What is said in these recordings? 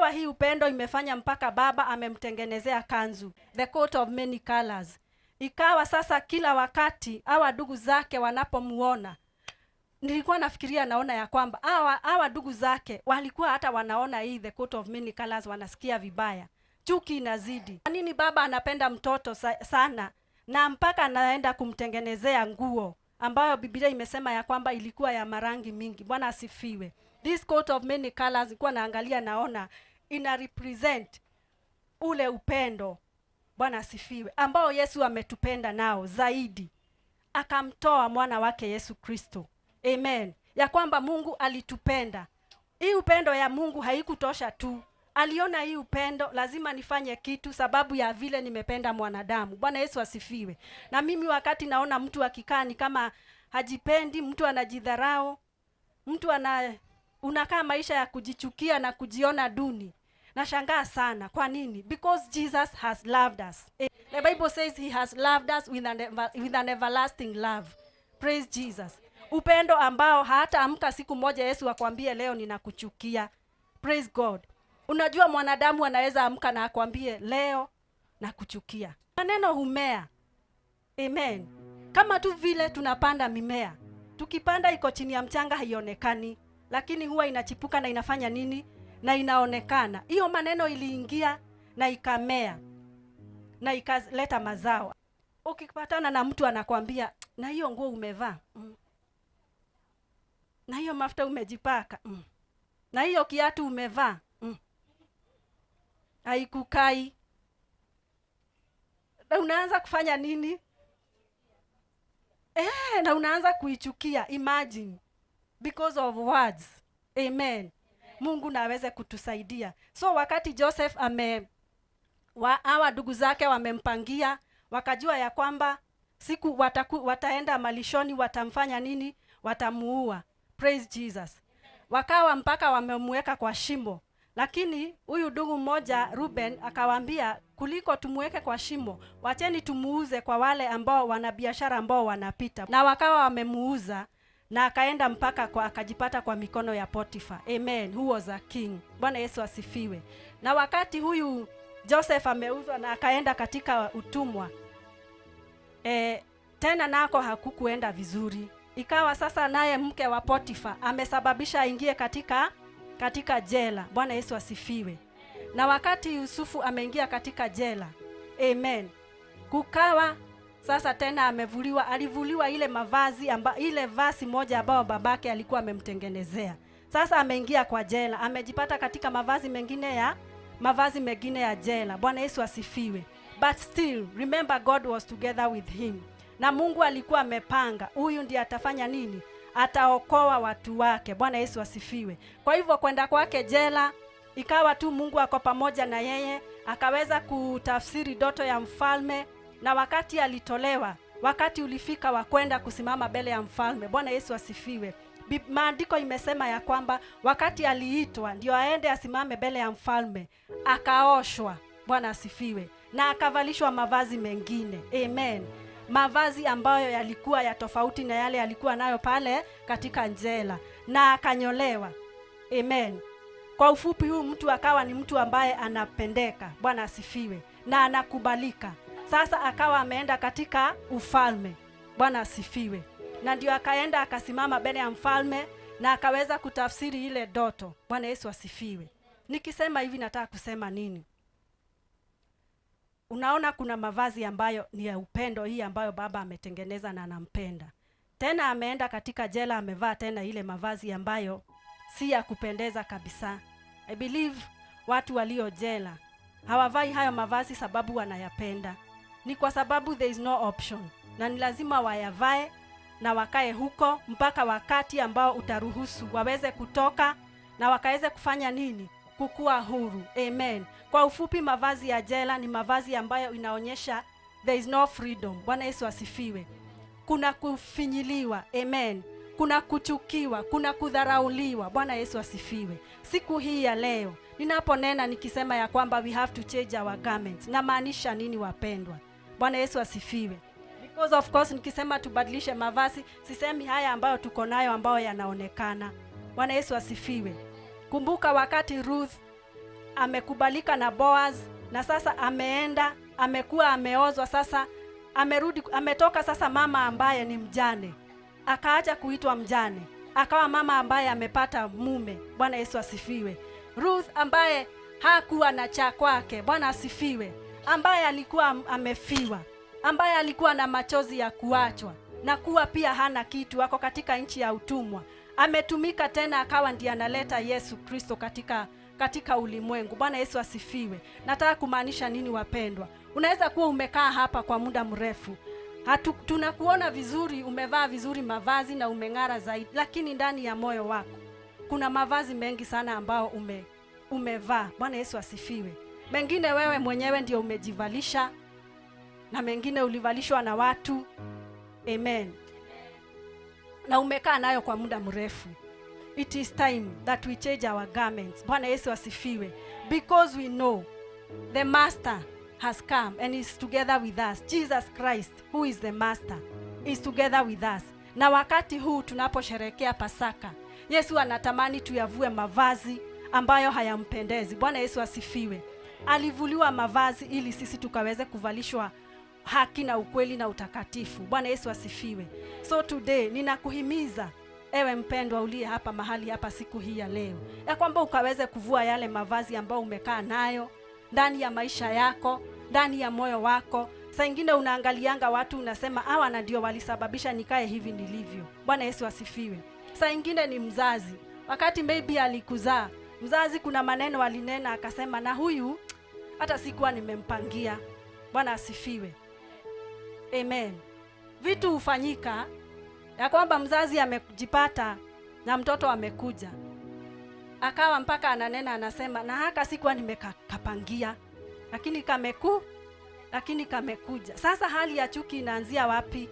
Unajua hii upendo imefanya mpaka baba amemtengenezea kanzu, the coat of many colors. Ikawa sasa kila wakati hawa ndugu zake wanapomuona, nilikuwa nafikiria naona ya kwamba hawa ndugu zake walikuwa hata wanaona hii the coat of many colors wanasikia vibaya. Chuki inazidi. Kwa nini baba anapenda mtoto sana na mpaka anaenda kumtengenezea nguo ambayo Biblia imesema ya kwamba ilikuwa ya marangi mingi? Bwana asifiwe. This coat of many colors ilikuwa naangalia naona ina represent ule upendo, Bwana asifiwe, ambao Yesu ametupenda nao zaidi. Akamtoa mwana wake Yesu Kristo. Amen. Ya kwamba Mungu alitupenda. Hii upendo ya Mungu haikutosha tu. Aliona hii upendo lazima nifanye kitu sababu ya vile nimependa mwanadamu. Bwana Yesu asifiwe. Na mimi wakati naona mtu akikaa ni kama hajipendi, mtu anajidharau, mtu unakaa maisha ya kujichukia na kujiona duni, nashangaa sana. Kwa nini? Because Jesus has loved us. The Bible says he has loved us with an everlasting love. Praise Jesus. Upendo ambao hata amka siku moja Yesu akwambie leo ninakuchukia. Praise God. Unajua mwanadamu anaweza amka na akwambie leo nakuchukia. Maneno humea. Amen. Kama tu vile tunapanda mimea. Tukipanda iko chini ya mchanga haionekani, lakini huwa inachipuka na inafanya nini? Na inaonekana. Hiyo maneno iliingia na ikamea na ikaleta mazao. Ukipatana na mtu anakwambia na hiyo nguo umevaa, na hiyo mafuta umejipaka, na hiyo kiatu umevaa, haikukai, na unaanza kufanya nini? Na unaanza kuichukia. Imagine, because of words. Amen. Mungu na aweze kutusaidia. So wakati Joseph hawa ndugu zake wamempangia, wakajua ya kwamba siku wataenda malishoni, watamfanya nini? Watamuua. Praise Jesus. Wakawa mpaka wamemweka kwa shimo. Lakini huyu ndugu mmoja Ruben akawaambia kuliko tumuweke kwa shimo, wacheni tumuuze kwa wale ambao wana biashara ambao wanapita. Na wakawa wamemuuza na akaenda mpaka akajipata kwa mikono ya Potiphar. Amen. Who was a king. Bwana Yesu asifiwe. Na wakati huyu Joseph ameuzwa na akaenda katika utumwa, tena nako hakukuenda vizuri. Ikawa sasa naye mke wa Potiphar amesababisha aingie katika jela. Bwana Yesu asifiwe. Na wakati Yusufu ameingia katika jela, amen, kukawa sasa tena alivuliwa ile mavazi ile vasi moja ambayo babake alikuwa amemtengenezea. Sasa ameingia kwa jela, amejipata katika mavazi mengine ya jela. Bwana Yesu asifiwe. But still remember God was together with him. Na Mungu alikuwa amepanga huyu ndiye atafanya nini? Ataokoa watu wake. Bwana Yesu asifiwe. Kwa hivyo kwenda kwake jela ikawa tu Mungu ako pamoja na yeye, akaweza kutafsiri ndoto ya mfalme. Na wakati alitolewa, wakati ulifika wa kwenda kusimama mbele ya mfalme. Bwana Yesu asifiwe. Maandiko imesema ya kwamba wakati aliitwa ndio aende asimame mbele ya mfalme, akaoshwa. Bwana asifiwe. Na akavalishwa mavazi mengine. Amen. Mavazi ambayo yalikuwa ya tofauti na yale alikuwa nayo pale katika jela, na akanyolewa. Amen. Kwa ufupi, huu mtu akawa ni mtu ambaye anapendeka. Bwana asifiwe. Na anakubalika. Sasa akawa ameenda katika ufalme. Bwana asifiwe. Na ndio akaenda akasimama mbele ya mfalme na akaweza kutafsiri ile ndoto. Bwana Yesu asifiwe. Nikisema hivi nataka kusema nini? Unaona kuna mavazi ambayo ni ya upendo, hii ambayo baba ametengeneza na anampenda. Tena ameenda katika jela amevaa tena ile mavazi ambayo si ya kupendeza kabisa. I believe watu walio jela hawavai hayo mavazi sababu wanayapenda. Ni kwa sababu there is no option. Na ni lazima wayavae na wakae huko mpaka wakati ambao utaruhusu waweze kutoka na wakaweze kufanya nini? Kukua huru. Amen. Kwa ufupi, mavazi ya jela ni mavazi ambayo inaonyesha there is no freedom. Bwana Yesu asifiwe. Kuna kufinyiliwa. Amen. Kuna kuchukiwa, kuna kudharauliwa. Bwana Yesu asifiwe. Siku hii ya leo ninaponena nikisema ya kwamba we have to change our garments, na maanisha nini wapendwa? Bwana Yesu asifiwe. Because of course nikisema tubadilishe mavazi, sisemi haya ambayo tuko nayo ambayo yanaonekana. Bwana Yesu asifiwe. Kumbuka wakati Ruth amekubalika na Boaz, na sasa ameenda, amekuwa ameozwa, sasa amerudi, ametoka sasa mama ambaye ni mjane, akaacha kuitwa mjane, akawa mama ambaye amepata mume. Bwana Yesu asifiwe. Ruth ambaye hakuwa na cha kwake, Bwana asifiwe, ambaye alikuwa amefiwa, ambaye alikuwa na machozi ya kuachwa na kuwa pia hana kitu, ako katika nchi ya utumwa, ametumika tena akawa ndiye analeta Yesu Kristo katika ulimwengu. Bwana Yesu asifiwe. Nataka kumaanisha nini wapendwa? Unaweza kuwa umekaa hapa kwa muda mrefu, tunakuona vizuri, umevaa vizuri mavazi na umeng'ara zaidi, lakini ndani ya moyo wako kuna mavazi mengi sana ambao umevaa. Bwana Yesu asifiwe. Mengine wewe mwenyewe ndio umejivalisha, na mengine ulivalishwa na watu. Amen. Na umekaa nayo kwa muda mrefu. It is time that we change our garments. Bwana Yesu asifiwe. Because we know the Master has come and is together with us. Jesus Christ, who is the Master, is together with us. Na wakati huu tunaposherehekea Pasaka, Yesu anatamani tuyavue mavazi ambayo hayampendezi. Bwana Yesu asifiwe. Alivuliwa mavazi ili sisi tukaweze kuvalishwa haki na ukweli na utakatifu. Bwana Yesu asifiwe. So today ninakuhimiza ewe mpendwa uliye hapa mahali hapa siku hii ya leo, ya kwamba ukaweze kuvua yale mavazi ambayo umekaa nayo ndani ya maisha yako, ndani ya moyo wako. Saa ingine unaangalianga watu unasema hawa na ndio walisababisha nikae hivi nilivyo. Bwana Yesu asifiwe. Saa ingine ni mzazi, wakati maybe alikuzaa, mzazi kuna maneno alinena akasema na huyu hata sikuwa nimempangia. Bwana asifiwe. Amen. Vitu hufanyika ya kwamba mzazi amejipata na mtoto amekuja, akawa mpaka ananena anasema na haka sikuwa nimekapangia, lakini kamekuja. Sasa hali ya chuki inaanzia wapi?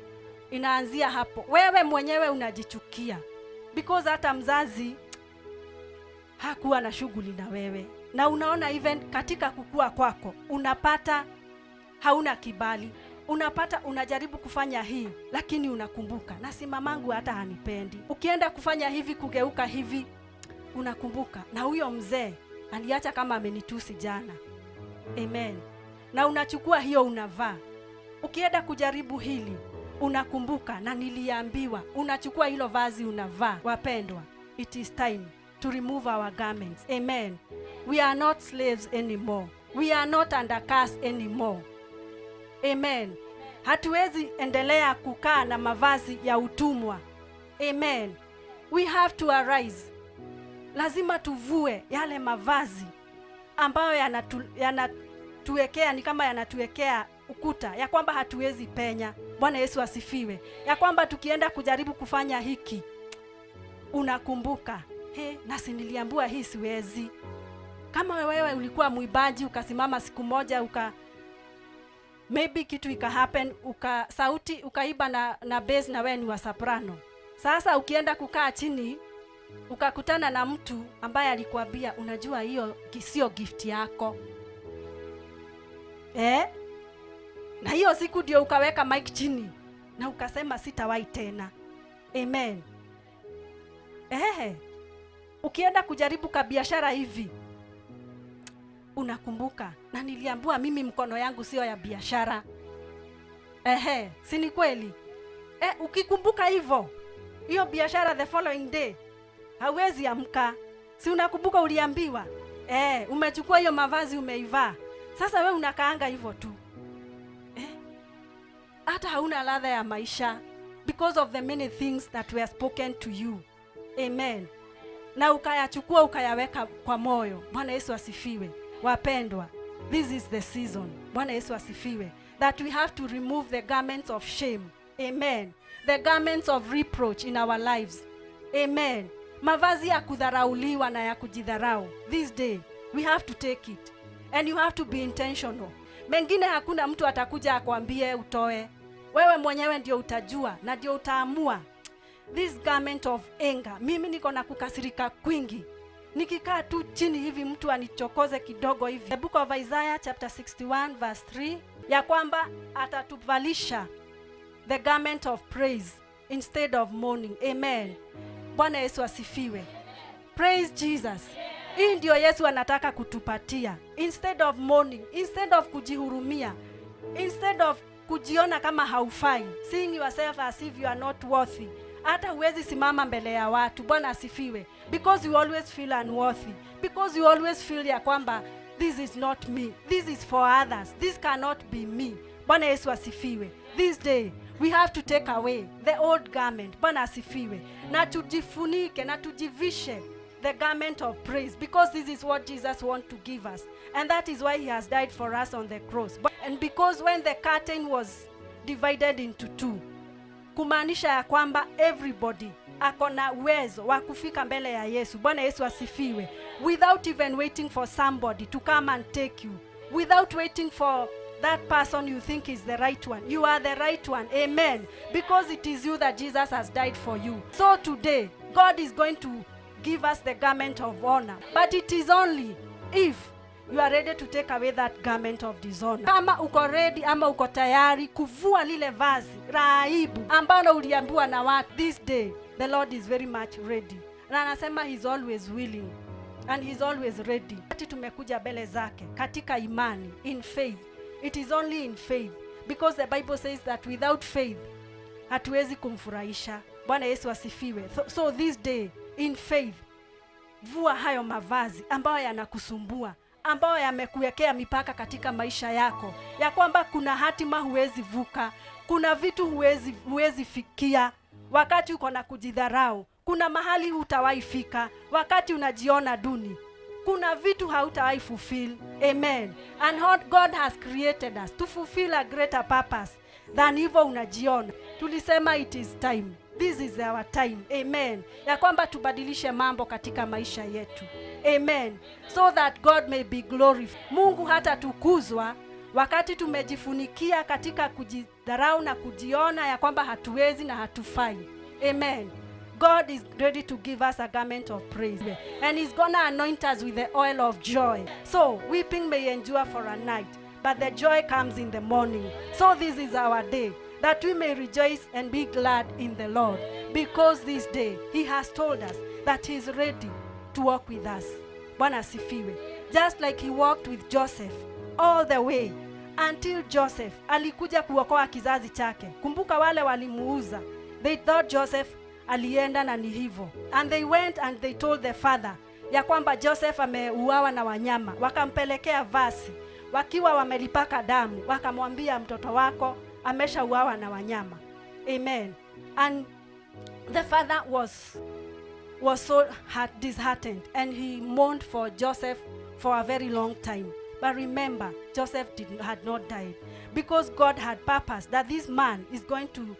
Inaanzia hapo. Wewe mwenyewe unajichukia because hata mzazi hakuwa na shughuli na wewe, na unaona even katika kukua kwako unapata hauna kibali, unapata unajaribu kufanya hii lakini unakumbuka na si mamangu hata hanipendi. Ukienda kufanya hivi kugeuka hivi unakumbuka na huyo mzee aliacha kama amenitusi jana. Amen. Na unachukua hiyo unavaa. Ukienda kujaribu hili unakumbuka na niliambiwa, unachukua hilo vazi unavaa. Wapendwa, it is time to remove our garments. Amen. We are not slaves anymore. We are not under curse anymore. Amen. Hatuwezi endelea kukaa na mavazi ya utumwa. Amen. We have to arise. Lazima tuvue yale mavazi ambayo yanatuwekea ni kama yanatuwekea ukuta ya kwamba hatuwezi penya. Bwana Yesu asifiwe. Ya kwamba tukienda kujaribu kufanya hiki unakumbuka, nasi niliambiwa hii siwezi. Kama wewe ulikuwa muibaji ukasimama siku moja maybe kitu happen sauti ukaiba na bass na wewe ni wa soprano. Sasa ukienda kukaa chini ukakutana na mtu ambaye alikwambia unajua hiyo sio gift yako. Na hiyo siku ndio ukaweka mic chini na ukasema sitawahi tena. Amen. Ukienda kujaribu biashara hivi unakumbuka na niliambiwa mimi mkono yangu sio ya biashara. Si ni kweli? Ukikumbuka hivyo hiyo biashara the following day hauwezi amka. Si unakumbuka uliambiwa? Umechukua hiyo mavazi umeivaa. Sasa we unakaanga hivyo tu. Hata hauna ladha ya maisha because of the many things that were spoken to you. Amen. Na ukayachukua ukayaweka kwa moyo. Bwana Yesu asifiwe. Wapendwa, this is the season. Bwana Yesu asifiwe. That we have to remove the garments of shame. Amen. The garments of reproach in our lives. Amen. Mavazi ya kudharauliwa na ya kujidharau. This day we have to take it. And you have to be intentional. Mengine hakuna mtu atakuja akwambie utoe. Wewe mwenyewe ndio utajua na ndio utaamua. This garment of anger. Mimi niko na kukasirika kwingi. Nikikaa tu chini hivi mtu anichokoze kidogo hivi. The book of Isaiah chapter 61 verse 3 ya kwamba atatuvalisha the garment of praise instead of mourning. Amen. Bwana Yesu asifiwe. Praise Jesus. Hii ndio Yesu anataka kutupatia. Instead of mourning, instead of kujihurumia, instead of kujiona kama haufai, seeing yourself as if you are not worthy. Hata huwezi simama mbele ya watu. Bwana asifiwe. Because you always feel unworthy. Because you always feel ya kwamba this is not me. This is for others. This cannot be me. Bwana Yesu asifiwe. This day we have to take away the old garment. Bwana asifiwe. Na tujifunike na tujivishe the garment of praise, because this is what Jesus wants to give us, and that is why he has died for us on the cross. And because when the curtain was divided into two, kumaanisha ya kwamba everybody akona uwezo wa kufika mbele ya Yesu. Bwana Yesu asifiwe. Without even waiting for somebody to come and take you, without waiting for that person you think is the right one. You are the right one. Amen. Because it is you that Jesus has died for you. So today God is going to give us the garment of honor, but it is only if you are ready to take away that garment of dishonor. Kama uko ready ama uko tayari kuvua lile vazi la aibu ambalo uliambiwa na watu, this day the Lord is very much ready. Na anasema he's always willing and he's always ready. Ati tumekuja mbele zake katika imani, in faith. It is only in faith, because the Bible says that without faith hatuwezi kumfurahisha. Bwana Yesu asifiwe. So this day in faith, vua hayo mavazi ambayo yanakusumbua, ambayo yamekuwekea mipaka katika maisha yako, ya kwamba kuna hatima huwezi vuka, kuna vitu huwezi fikia wakati uko na kujidharau, kuna mahali hutawahi fika wakati unajiona duni, kuna vitu hautawahi fulfill. Amen. And God has created us to fulfill a greater purpose than hivyo unajiona. Tulisema it is time. This is our time. Amen. Ya kwamba tubadilishe mambo katika maisha yetu. Amen. So that God may be glorified. Mungu hata tukuzwa wakati tumejifunikia katika kujidharau na kujiona ya kwamba hatuwezi na hatufai. Amen. God is ready to give us a garment of praise. And he's gonna anoint us with the oil of joy. So weeping may endure for a night, but the joy comes in the morning. So this is our day, that we may rejoice and be glad in the Lord, because this day he has told us that he is ready to walk with us. Bwana asifiwe. Just like he walked with Joseph all the way until Joseph alikuja kuokoa kizazi chake. Kumbuka wale walimuuza, they thought Joseph alienda na ni hivyo, and they went and they told the father ya kwamba Joseph ameuawa na wanyama. Wakampelekea vasi wakiwa wamelipaka damu, wakamwambia mtoto wako ameshauawa na wanyama. Amen. And the father was so disheartened, and he mourned for Joseph for a very long time. But remember, Joseph had not died, because God had purpose that this man is going to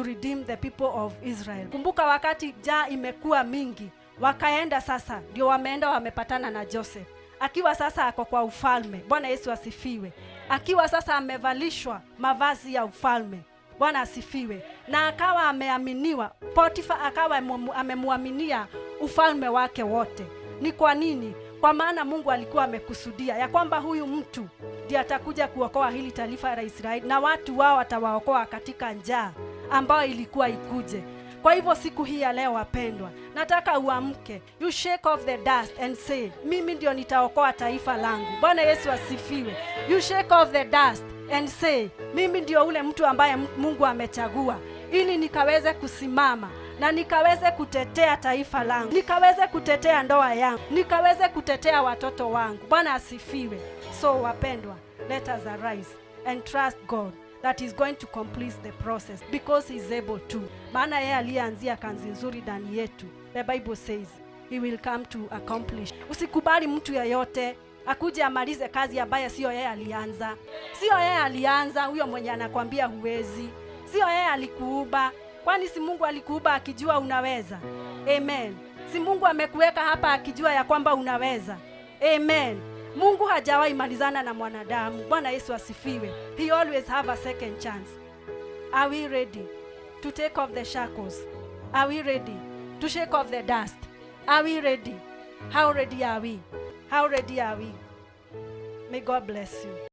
redeem the people of Israel. Kumbuka wakati njaa imekuwa mingi, wakaenda sasa, ndio wameenda wamepatana na Joseph akiwa sasa ako kwa ufalme. Bwana Yesu asifiwe. Akiwa sasa amevalishwa mavazi ya ufalme. Bwana asifiwe. Na akawa ameaminiwa, Potifa akawa amemuaminia ufalme wake wote. Ni kwa nini? Kwa maana Mungu alikuwa amekusudia ya kwamba huyu mtu ndiye atakuja kuokoa hili taifa la Israeli, na watu wao atawaokoa katika njaa ambayo ilikuwa ikuje. Kwa hivyo siku hii ya leo wapendwa, nataka uamke, you shake off the dust and say, mimi ndio nitaokoa taifa langu. Bwana Yesu asifiwe. You shake off the dust and say, mimi ndio ule mtu ambaye Mungu amechagua ili nikaweze kusimama na nikaweze kutetea taifa langu, nikaweze kutetea ndoa yangu, nikaweze kutetea watoto wangu. Bwana asifiwe. So wapendwa, let us arise and trust God that is going to complete the process, because he is able to. Maana yeye alianzia kazi nzuri ndani yetu. The Bible says he will come to accomplish. Usikubali mtu yeyote akuje amalize kazi ambayo sio yeye alianza. Sio yeye alianza huyo mwenye anakwambia huwezi. Sio yeye alikuuba. Kwani si Mungu alikuuba akijua unaweza? Amen. Si Mungu amekuweka hapa akijua ya kwamba unaweza? Amen. Mungu hajawahi malizana na mwanadamu. Bwana Yesu asifiwe. He always have a second chance. Are we ready to take off the shackles? Are we ready to shake off the dust? Are we ready? How ready are we? How ready are we? May God bless you.